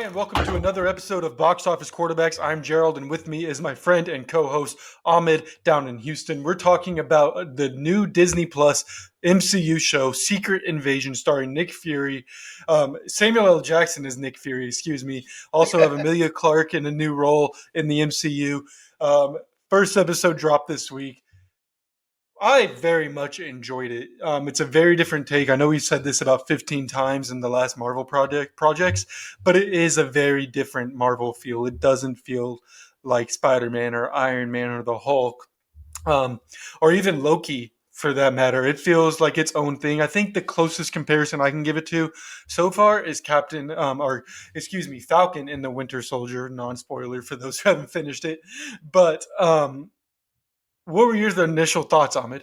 and welcome to another episode of Box Office Quarterbacks. I'm Gerald, and with me is my friend and co-host Ahmed down in Houston. We're talking about the new Disney Plus MCU show, Secret Invasion, starring Nick Fury. Samuel L. Jackson is Nick Fury, excuse me. Also have Emilia Clarke in a new role in the MCU. First episode dropped this week. I very much enjoyed it. It's a very different take. I know we said this about 15 times in the last Marvel projects, but it is a very different Marvel feel. It doesn't feel like Spider-Man or Iron Man or the Hulk, or even Loki for that matter. It feels like its own thing. I think the closest comparison I can give it to so far is Falcon in the Winter Soldier. Non-spoiler for those who haven't finished it, but what were your initial thoughts, Ahmed?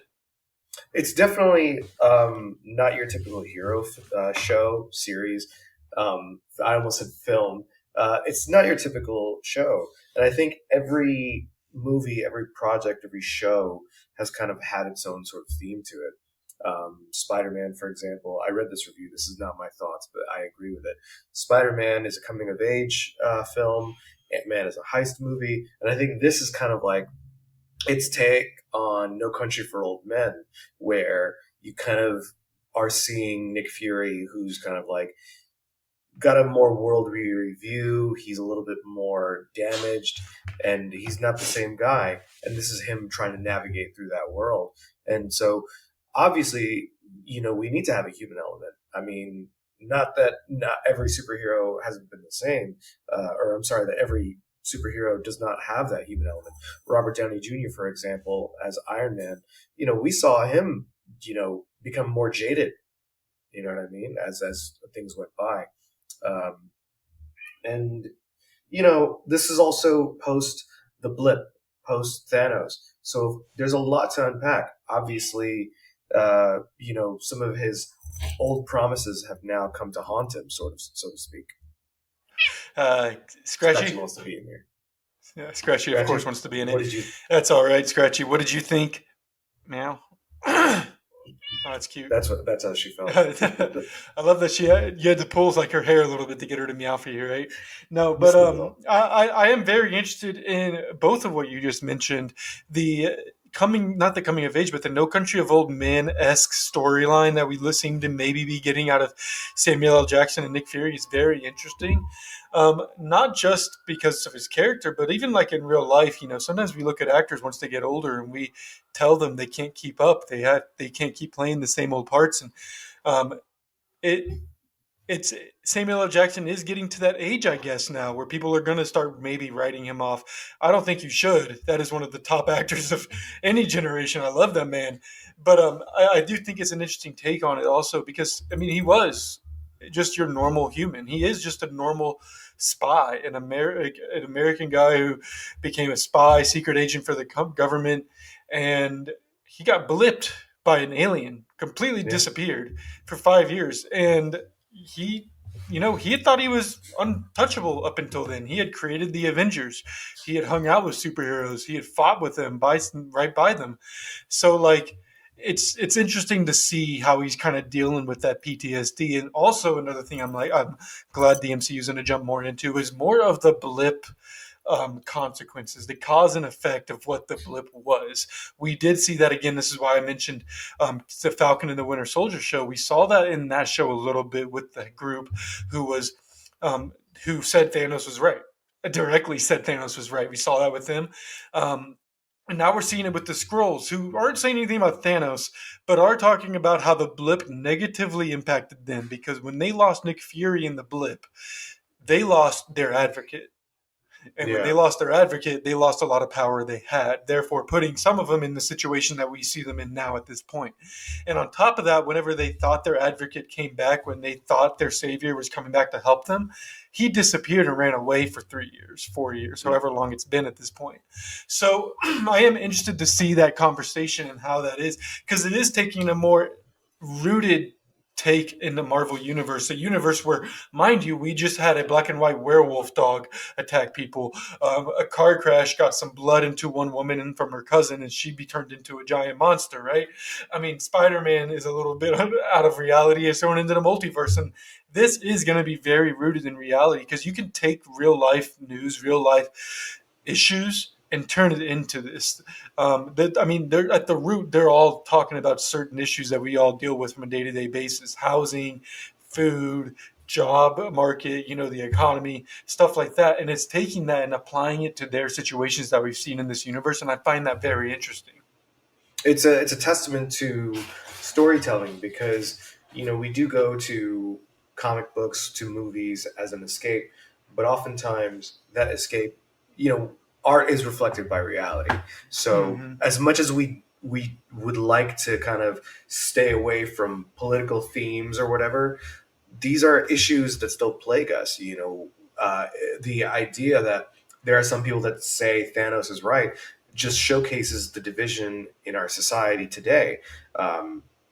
It's definitely not your typical hero show series. I almost said film. It's not your typical show, and I think every movie, every project, every show has kind of had its own sort of theme to it. Spider-Man, for example, I read this review. This is not my thoughts, but I agree with it. Spider-Man is a coming-of-age film. Ant-Man is a heist movie, and I think this is kind of like its take on No Country for Old Men, where you kind of are seeing Nick Fury, who's kind of like got a more worldly view. He's a little bit more damaged, and he's not the same guy. And this is him trying to navigate through that world. And so, obviously, we need to have a human element. I mean, not every superhero hasn't been the same, or I'm sorry, that every superhero does not have that human element. Robert Downey Jr., for example, as Iron Man, we saw him, become more jaded. You know what I mean? As things went by, and this is also post the blip, post Thanos. So there's a lot to unpack. Obviously, some of his old promises have now come to haunt him, sort of, so to speak. Scratchy wants to be in here. Yeah, Scratchy, of course, wants to be in What it. did you? That's all right, Scratchy. What did you think? Meow. Oh, that's cute. That's how she felt. I love that you had to pull like her hair a little bit to get her to meow for you, right? No, but I am very interested in both of what you just mentioned. The not the coming of age, but the No Country of Old Men esque storyline that we seem to maybe be getting out of Samuel L. Jackson and Nick Fury is very interesting. Not just because of his character, but even like in real life, sometimes we look at actors once they get older and we tell them they can't keep up. They can't keep playing the same old parts, and um, it it's Samuel L. Jackson is getting to that age, I guess, now where people are going to start maybe writing him off. I don't think you should. That is one of the top actors of any generation. I love that man, but I do think it's an interesting take on it also because I mean he was just your normal human. He is just a normal spy, an American guy who became a spy, secret agent for the government, and he got blipped by an alien, completely Yeah. disappeared for 5 years, and he had thought he was untouchable up until then. He had created the Avengers. He had hung out with superheroes. He had fought with them right by them. So like it's interesting to see how he's kind of dealing with that PTSD. And also another thing I'm glad the MCU is going to jump more into is more of the blip consequences, the cause and effect of what the blip was. We did see that again. This is why I mentioned the Falcon and the Winter Soldier show. We saw that in that show a little bit with the group who was who said Thanos was right. Directly said Thanos was right. We saw that with them. And now we're seeing it with the Skrulls, who aren't saying anything about Thanos, but are talking about how the blip negatively impacted them because when they lost Nick Fury in the blip, they lost their advocate. And when they Yeah. lost their advocate, they lost a lot of power they had, therefore putting some of them in the situation that we see them in now at this point. And on top of that, whenever they thought their advocate came back, when they thought their savior was coming back to help them, he disappeared and ran away for 3 years, 4 years, however long it's been at this point. So I am interested to see that conversation and how that is, because it is taking a more rooted take in the Marvel universe, a universe where, mind you, we just had a black and white werewolf dog attack people. A car crash got some blood into one woman and from her cousin, and she be turned into a giant monster, right? I mean, Spider-Man is a little bit out of reality, is thrown into the multiverse, and this is going to be very rooted in reality because you can take real life news, real life issues, and turn it into this. I mean, they're at the root. They're all talking about certain issues that we all deal with from a day to day basis: housing, food, job market, the economy, stuff like that. And it's taking that and applying it to their situations that we've seen in this universe, and I find that very interesting. It's a testament to storytelling because we do go to comic books, to movies as an escape, but oftentimes that escape, art is reflected by reality. So Hmm. as much as we would like to kind of stay away from political themes or whatever, these are issues that still plague us. The idea that there are some people that say Thanos is right just showcases the division in our society today.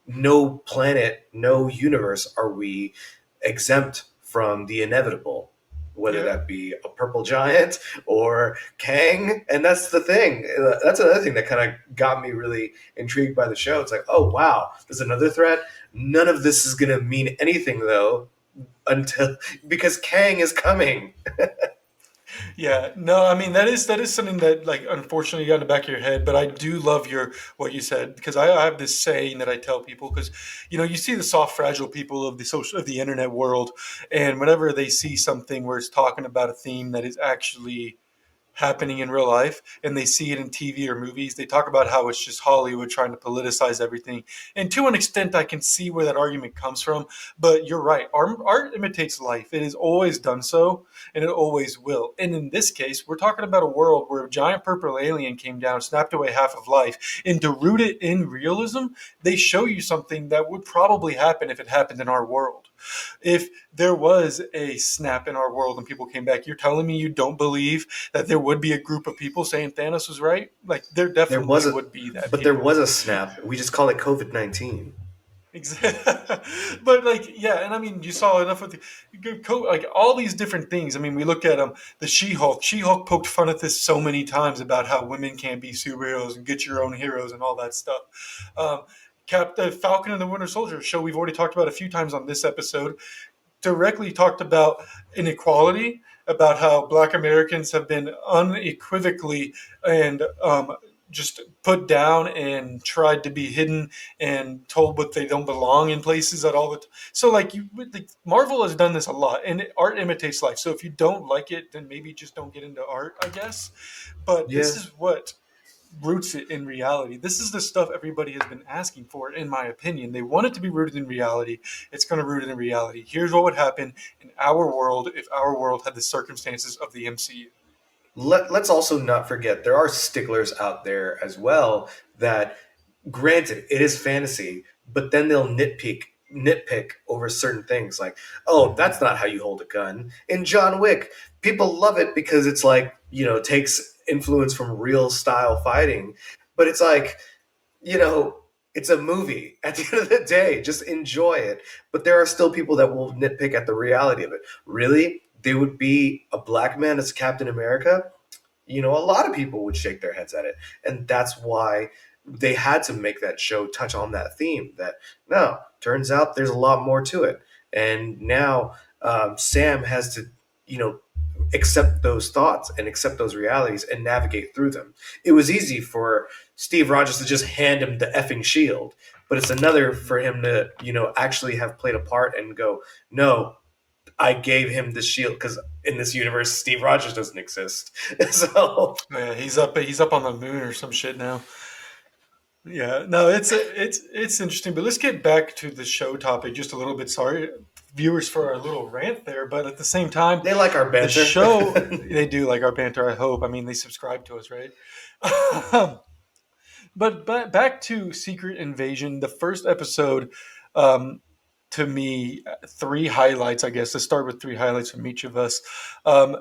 No planet, no universe are we exempt from the inevitable, whether Yeah. that be a purple giant or Kang. And that's the thing. That's another thing that kind of got me really intrigued by the show. It's like, oh, wow, there's another threat. None of this is going to mean anything, though, until because Kang is coming. Yeah, no, I mean that is something that like unfortunately got in the back of your head, but I do love your what you said because I have this saying that I tell people because you see the soft fragile people of the internet world, and whenever they see something where it's talking about a theme that is actually happening in real life and they see it in TV or movies, they talk about how it's just Hollywood trying to politicize everything. And to an extent, I can see where that argument comes from. But you're right. Art imitates life. It has always done so and it always will. And in this case, we're talking about a world where a giant purple alien came down, snapped away half of life. And to root it in realism, they show you something that would probably happen if it happened in our world. If there was a snap in our world and people came back, you're telling me you don't believe that there would be a group of people saying Thanos was right? Like there There definitely was a, would be that but there people. was a snap. We just call it COVID-19. Exactly. But like, yeah, and I mean, you saw enough of like all these different things. I mean, we look at the She-Hulk. She-Hulk poked fun at this so many times about how women can't be superheroes and get your own heroes and all that stuff. Um, the Falcon and the Winter Soldier show we've already talked about a few times on this episode directly talked about inequality, about how Black Americans have been unequivocally and just put down and tried to be hidden and told what they don't belong in places at all. So like Marvel has done this a lot, and art imitates life. So if you don't like it, then maybe just don't get into art, I guess. But this Yeah. is what roots it in reality. This is the stuff everybody has been asking for, in my opinion. They want it to be rooted in reality. It's going to root it in reality. Here's what would happen in our world if our world had the circumstances of the MCU. Let's also not forget there are sticklers out there as well that, granted, it is fantasy, but then they'll nitpick over certain things like, oh, Mm-hmm. that's not how you hold a gun. In John Wick, people love it because it's like, takes influence from real style fighting, but it's like, you know, it's a movie. At the end of the day, just enjoy it. But there are still people that will nitpick at the reality of it. Really? There would be a black man as Captain America? A lot of people would shake their heads at it. And that's why they had to make that show touch on that theme that no, turns out there's a lot more to it. And now Sam has to, you know, accept those thoughts and accept those realities and navigate through them. It was easy for Steve Rogers to just hand him the effing shield, but it's another for him to, actually have played a part and go, no, I gave him the shield because in this universe, Steve Rogers doesn't exist. So Yeah, he's up on the moon or some shit now. Yeah, no, it's interesting. But let's get back to the show topic just a little bit. Sorry, viewers, for our little rant there, but at the same time, they like our the banter. show they do like our banter. I hope. I mean, they subscribe to us, right? But back to Secret Invasion, the first episode. Um, to me, three highlights. I guess let's start with three highlights from each of us. Um,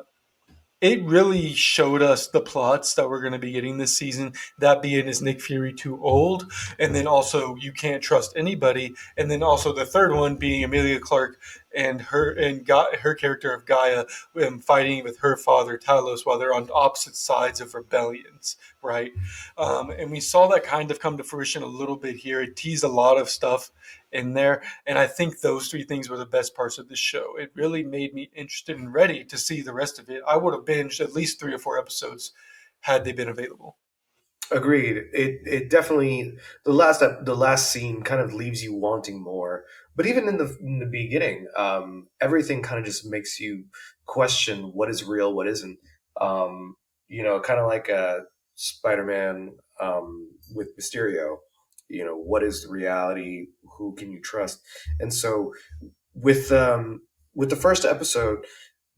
it really showed us the plots that we're going to be getting this season. That being, is Nick Fury too old? And then also, you can't trust anybody. And then also the third one being Amelia Clark and her character of Gaia, fighting with her father Talos while they're on opposite sides of rebellions, right? And we saw that kind of come to fruition a little bit here. It teased a lot of stuff in there. And I think those three things were the best parts of the show. It really made me interested and ready to see the rest of it. I would have binged at least 3 or 4 episodes had they been available. Agreed. It definitely, the last scene kind of leaves you wanting more. But even in the beginning, everything kind of just makes you question what is real, what isn't. Kind of like Spider-Man with Mysterio. What is the reality? Who can you trust? And so with with the first episode,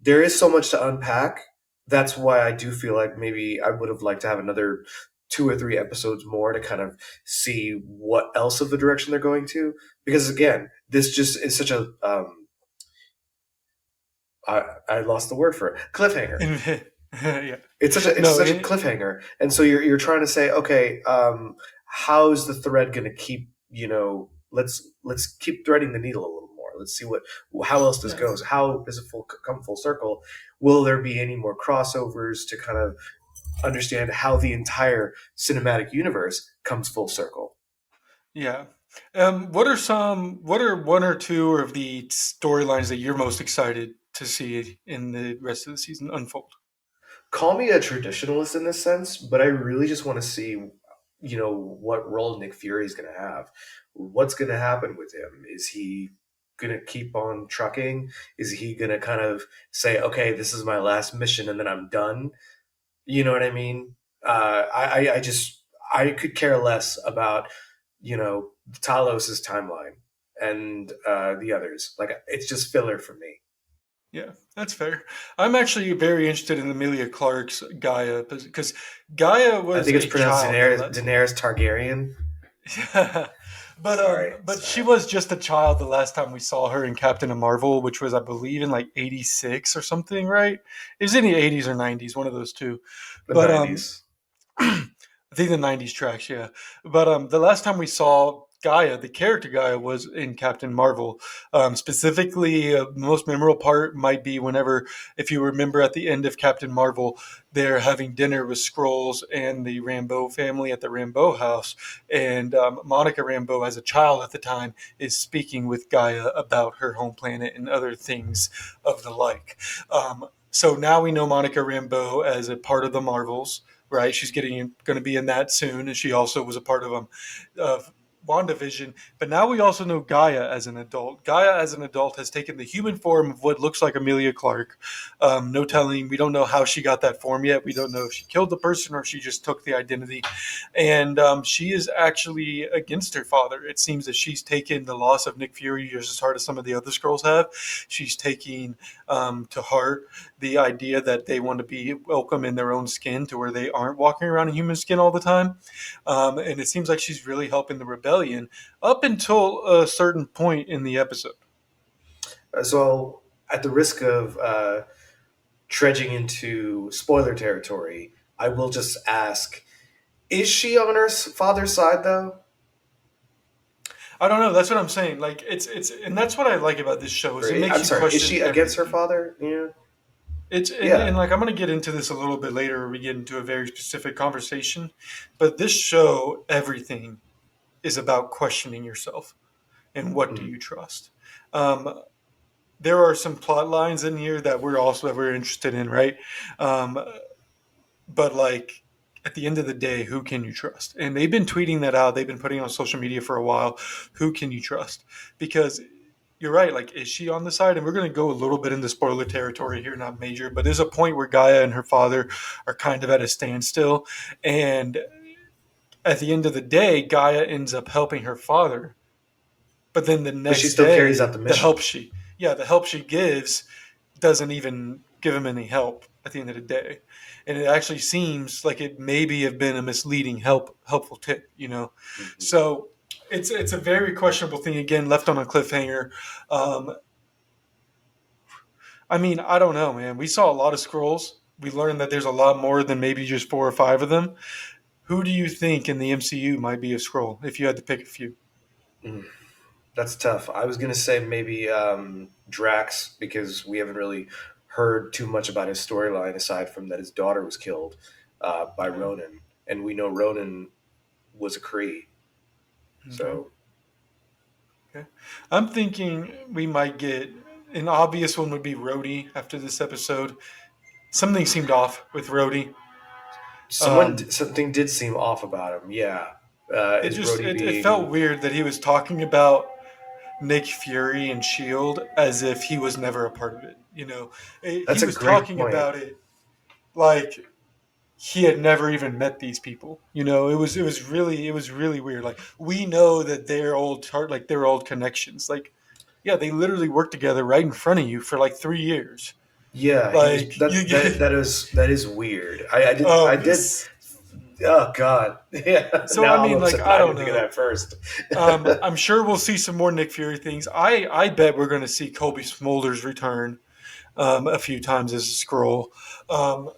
there is so much to unpack. That's why I do feel like maybe I would have liked to have another 2 or 3 episodes more to kind of see what else of the direction they're going to. Because again, this just is such a I lost the word for it, cliffhanger. Yeah. It's No, such a cliffhanger, and so you're trying to say, okay, how's the thread going to keep? Let's keep threading the needle a little more. Let's see how else this yeah. goes. How does it come full circle? Will there be any more crossovers to kind of understand how the entire cinematic universe comes full circle? Yeah. What are one or two of the storylines that you're most excited to see in the rest of the season unfold? Call me a traditionalist in this sense, but I really just want to see, what role Nick Fury is going to have. What's going to happen with him? Is he going to keep on trucking? Is he going to kind of say, okay, this is my last mission and then I'm done? You know what I mean? I could care less about, Talos's timeline and the others. Like, it's just filler for me. Yeah, that's fair. I'm actually very interested in Amelia Clark's Gaia because Gaia I was think it's a pronounced child. Daenerys Targaryen. Sorry, But she sorry. was just a child the last time we saw her in Captain Marvel, which was, I believe, in like '86 or something, right? It was in the '80s or '90s, one of those two. The But 90s. I think the '90s tracks, yeah. But the last time we saw Gaia, the character Gaia, was in Captain Marvel. Specifically, the most memorable part might be whenever, if you remember, at the end of Captain Marvel, they're having dinner with Skrulls and the Rambeau family at the Rambeau house, and Monica Rambeau, as a child at the time, is speaking with Gaia about her home planet and other things of the like. So now we know Monica Rambeau as a part of the Marvels, right? She's getting going to be in that soon, and she also was a part of WandaVision. But now we also know Gaia as an adult. Gaia as an adult has taken the human form of what looks like Amelia Clark. No telling. We don't know how she got that form yet. We don't know if she killed the person or if she just took the identity. And she is actually against her father. It seems that she's taken the loss of Nick Fury just as hard as some of the other Skrulls have. She's taking to heart the idea that they want to be welcome in their own skin, to where they aren't walking around in human skin all the time. And it seems like she's really helping the rebellion up until a certain point in the episode. So, at the risk of trudging into spoiler territory, I will just ask: is she on her father's side, though? I don't know. That's what I'm saying. Like and that's what I like about this show is Or it makes I'm you sorry, is question she against her everything. father? Yeah, It's and yeah. like I'm gonna get into this a little bit later. Where we get into a very specific conversation, but this show, everything is about questioning yourself and what do Mm. you trust. Um, there are some plot lines in here that we're interested in, right? Um, but like at the end of the day, who can you trust? And they've been tweeting that out. They've been putting it on social media for a while. Who can you trust? Because you're right. Like, is she on the side? And we're going to go a little bit into spoiler territory here, not major, but there's a point where Gaia and her father are kind of at a standstill. And at the end of the day, Gaia ends up helping her father. But then the But she next still carries out day, the mission. the help she gives doesn't even give him any help at the end of the day. And it actually seems like it maybe have been a misleading helpful tip, you know. Mhm. So it's a very questionable thing again, left on a cliffhanger. Um, I mean, I don't know, man. We saw a lot of scrolls. we learned that there's a lot more than maybe just 4 or 5 of them. Who do you think in the MCU might be a Skrull if you had to pick a few? Mm, that's tough. I was gonna say maybe Drax because we haven't really heard too much about his storyline aside from that his daughter was killed by Yeah. Ronan, and we know Ronan was a Kree. Okay. So Okay. I'm thinking we might get an obvious one would be Rhodey after this episode. Something seemed off with Rhodey. Um, something did seem off about him. Yeah, it is just Rhodey it felt being? weird that he was talking about Nick Fury and Shield as if he was never a part of it. He That's a was great talking point. about it like he had never even met these people. It was really weird. Like we know that they're they're old connections. Like yeah, they literally worked together right in front of you for like 3 years. Yeah, he was Like you get that is weird. I did. Oh God, yeah. so I Now I'm mean like upset. I I don't didn't think of know. that first. I'm sure we'll see some more Nick Fury things. I bet we're going to see Kobe Smulders return a few times as a scroll. Um,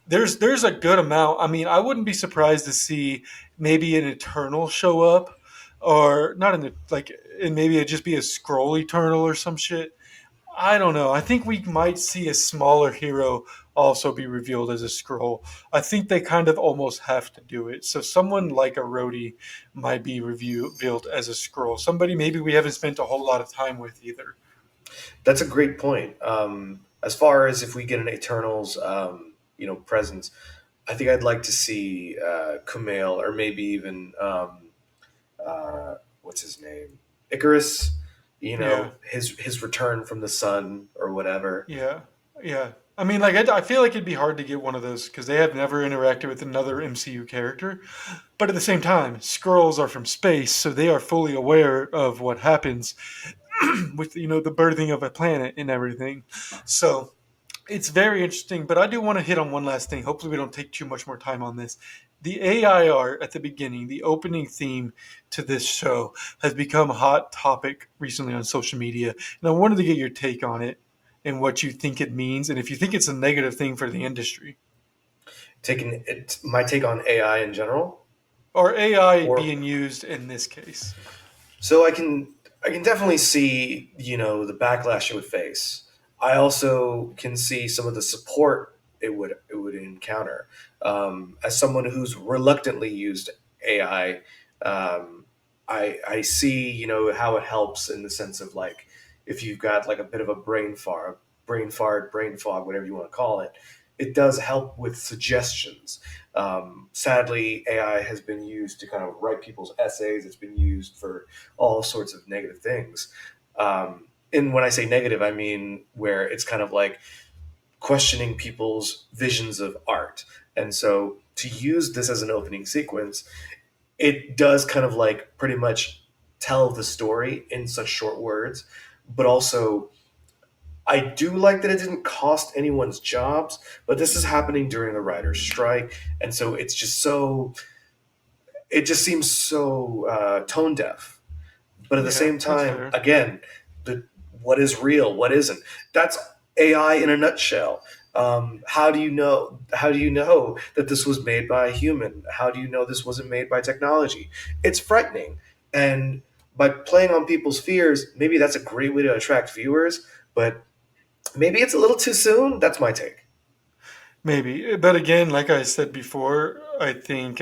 there's a good amount. I mean, I wouldn't be surprised to see maybe an Eternal show up, or not in the like, and maybe it just be a scroll Eternal or some shit. I don't know. I think we might see a smaller hero also be revealed as a scroll. I think they kind of almost have to do it. So someone like a Rhodey might be revealed as a scroll. Somebody maybe we haven't spent a whole lot of time with either. That's a great point. As far as if we get an Eternals, presence, I think I'd like to see Kumail or maybe even what's his name, Icarus. Yeah. His return from the sun or whatever. Yeah, yeah. I mean, like, I feel like it'd be hard to get one of those because they have never interacted with another MCU character. But at the same time, Skrulls are from space, so they are fully aware of what happens with the birthing of a planet and everything. So it's very interesting. But I do want to hit on one last thing. Hopefully, we don't take too much more time on this. The AI art at the beginning, the opening theme to this show, has become a hot topic recently on social media, and I wanted to get your take on it and what you think it means, and if you think it's a negative thing for the industry Taking it, my take on AI in general, or AI or being used in this case. so I can definitely see the backlash it would face. I also can see some of the support it would encounter. As someone who's reluctantly used AI, I see how it helps in the sense of like if you've got like a bit of a brain fog, whatever you want to call it. It does help with suggestions. Sadly, AI has been used to kind of write people's essays. It's been used for all sorts of negative things. And when I say negative, I mean where it's kind of like questioning people's visions of art. And so to use this as an opening sequence, it does kind of like pretty much tell the story in such short words, but also I do like that it didn't cost anyone's jobs, but this is happening during the writer's strike. And so it just seems so tone deaf. But at the Yeah, same that's time, fair. again, the what is real, what isn't. That's AI in a nutshell. How do you know? How do you know that this was made by a human? How do you know this wasn't made by technology? It's frightening, and by playing on people's fears, maybe that's a great way to attract viewers. But maybe it's a little too soon. That's my take. Maybe, but again, like I said before, I think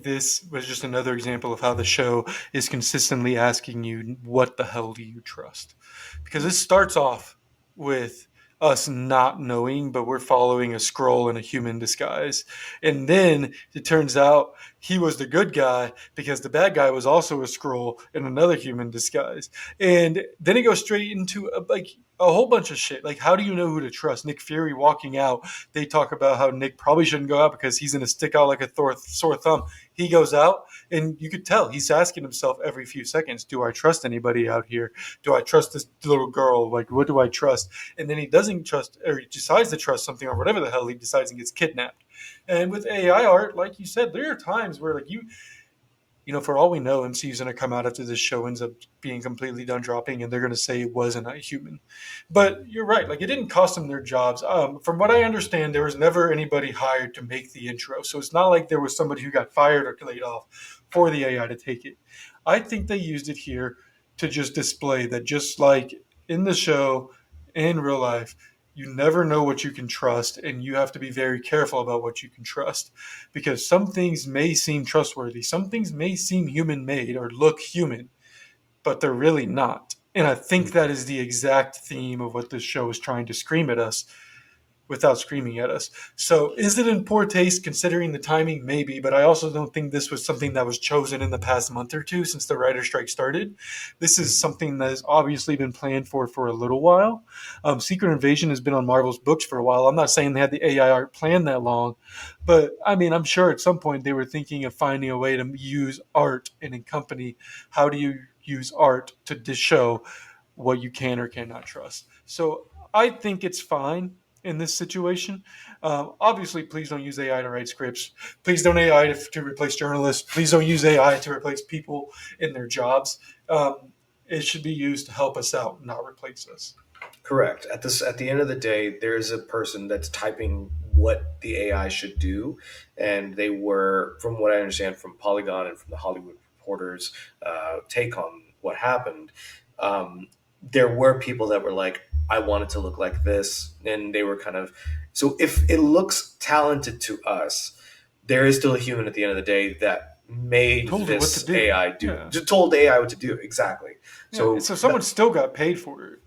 this was just another example of how the show is consistently asking you, "What the hell do you trust?" Because it starts off with us not knowing, but we're following a scroll in a human disguise, and then it turns out he was the good guy because the bad guy was also a scroll in another human disguise, and then it goes straight into like a whole bunch of shit. Like, how do you know who to trust? Nick Fury walking out, they talk about how Nick probably shouldn't go out because he's going to stick out like a sore thumb. He goes out, and you could tell he's asking himself every few seconds, "Do I trust anybody out here? Do I trust this little girl? Like, what do I trust?" And then he doesn't trust, or he decides to trust something, or whatever the hell he decides and gets kidnapped. And with AI art, like you said, there are times where like For all we know, MCU's going to come out after this show ends up being completely done dropping, and they're going to say it wasn't a human. But you're right; like it didn't cost them their jobs. From what I understand, there was never anybody hired to make the intro, so it's not like there was somebody who got fired or laid off for the AI to take it. I think they used it here to just display that, just like in the show, in real life, you never know what you can trust, and you have to be very careful about what you can trust because some things may seem trustworthy, some things may seem human made or look human, but they're really not. And I think that is the exact theme of what this show is trying to scream at us without screaming at us. So, is it in poor taste considering the timing? Maybe, but I also don't think this was something that was chosen in the past month or two since the writer strike started. This is something that has obviously been planned for a little while. Secret Invasion has been on Marvel's books for a while. I'm not saying they had the AI art planned that long, but I mean, I'm sure at some point they were thinking of finding a way to use art and in company. How do you use art to show what you can or cannot trust? So I think it's fine in this situation. Obviously, please don't use AI to write scripts. Please don't AI to replace journalists. Please don't use AI to replace people in their jobs. It should be used to help us out, not replace us. Correct. At the end of the day, there is a person that's typing what the AI should do, and they were, from what I understand, from Polygon and from the Hollywood Reporter's take on what happened. There were people that were like, "I want it to look like this," and they were kind of. So if it looks talented to us, there is still a human at the end of the day that made Told it what to this do. AI do, Yeah. told the AI what to do exactly. Yeah. So So someone still got paid for it.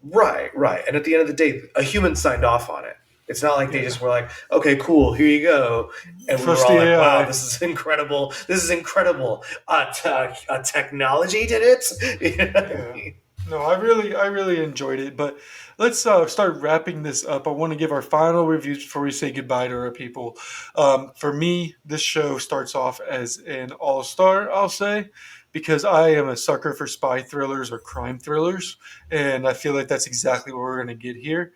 right, right. And at the end of the day, a human signed off on it. It's not like they Yeah. just were like, okay, cool, here you go. And we were Trust all the like, wow, AI. this is incredible. This is incredible. A technology did it? You know what I Yeah. mean? No, I really enjoyed it. But let's start wrapping this up. I want to give our final reviews before we say goodbye to our people. For me, this show starts off as an all star, I'll say, because I am a sucker for spy thrillers or crime thrillers, and I feel like that's exactly what we're going to get here.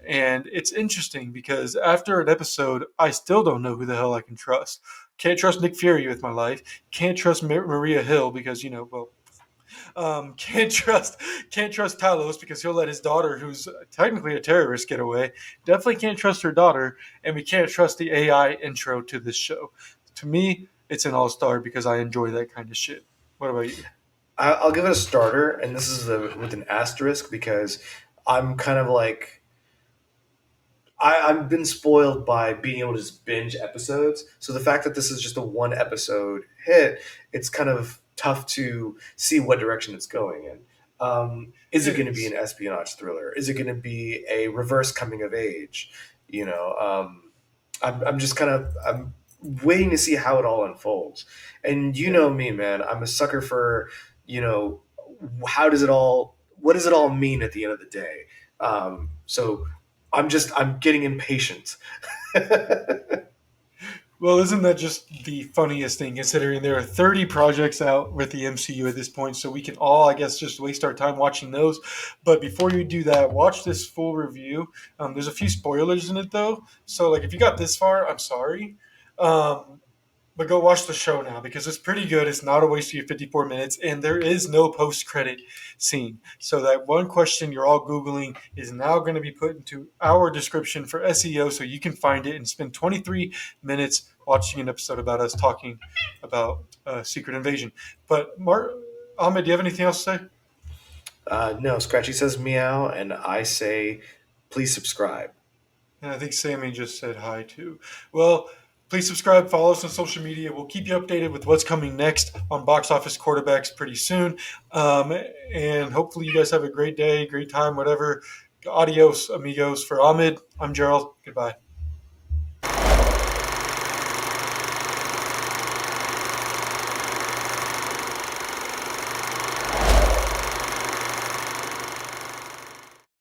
And it's interesting because after an episode, I still don't know who the hell I can trust. Can't trust Nick Fury with my life. Can't trust Maria Hill because well, can't trust Talos because he'll let his daughter, who's technically a terrorist, get away. Definitely can't trust her daughter, and we can't trust the AI intro to this show. To me, it's an all star because I enjoy that kind of shit. What about you? I'll give it a starter, and this is with an asterisk because I'm kind of like I've been spoiled by being able to just binge episodes. So the fact that this is just a one episode hit, it's kind of tough to see what direction it's going in. Is it It going to be is. an espionage thriller? Is it going to be a reverse coming of age? You know, I'm just kind of I'm waiting to see how it all unfolds. And you Yeah. know me, man, I'm a sucker for you know how does it all what does it all mean at the end of the day? So I'm getting impatient. Well, isn't that just the funniest thing, considering there are 30 projects out with the MCU at this point, so we can all, I guess, just waste our time watching those. But before you do that, watch this full review. There's a few spoilers in it, though. So, like, if you got this far, I'm sorry. Um, but go watch the show now because it's pretty good. It's not a waste of your 54 minutes, and there is no post credit scene. So that one question you're all Googling is now going to be put into our description for SEO so you can find it and spend 23 minutes watching an episode about us talking about Secret Invasion. But, Ahmed, do you have anything else to say? No, Scratchy says meow, and I say please subscribe. And I think Sammy just said hi too. Well, please subscribe, follow us on social media. We'll keep you updated with what's coming next on Box Office Quarterbacks pretty soon. Um, and hopefully, you guys have a great day, great time, whatever. Adios, amigos. For Ahmed, I'm Gerald. Goodbye.